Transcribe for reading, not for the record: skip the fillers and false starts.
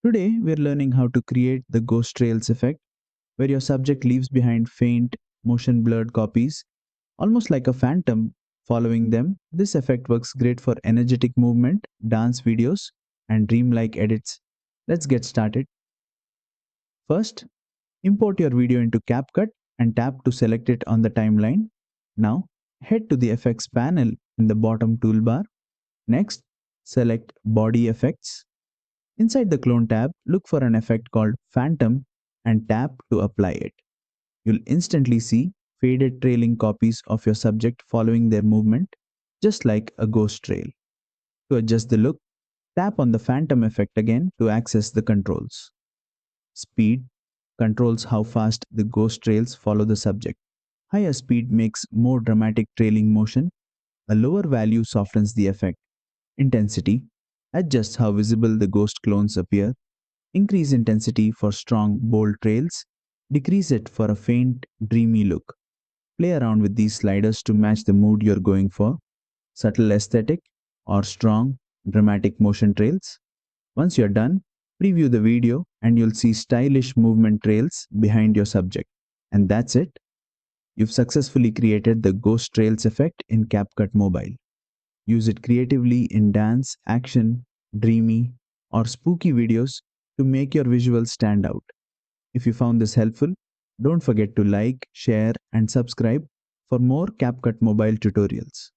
Today, we're learning how to create the ghost trails effect, where your subject leaves behind faint, motion blurred copies, almost like a phantom following them. This effect works great for energetic movement, dance videos, and dreamlike edits. Let's get started. First, import your video into CapCut and tap to select it on the timeline. Now, head to the effects panel in the bottom toolbar. Next, select Body Effects. Inside the Clone tab, look for an effect called Phantom and tap to apply it. You'll instantly see faded trailing copies of your subject following their movement, just like a ghost trail. To adjust the look, tap on the Phantom effect again to access the controls. Speed controls how fast the ghost trails follow the subject. Higher speed makes more dramatic trailing motion. A lower value softens the effect. Intensity adjusts how visible the ghost clones appear. Increase intensity for strong, bold trails. Decrease it for a faint, dreamy look. Play around with these sliders to match the mood you're going for: subtle aesthetic or strong, dramatic motion trails. Once you're done, preview the video and you'll see stylish movement trails behind your subject. And that's it. You've successfully created the ghost trails effect in CapCut Mobile. Use it creatively in dance, action, dreamy, or spooky videos to make your visuals stand out. If you found this helpful, don't forget to like, share, and subscribe for more CapCut Mobile tutorials.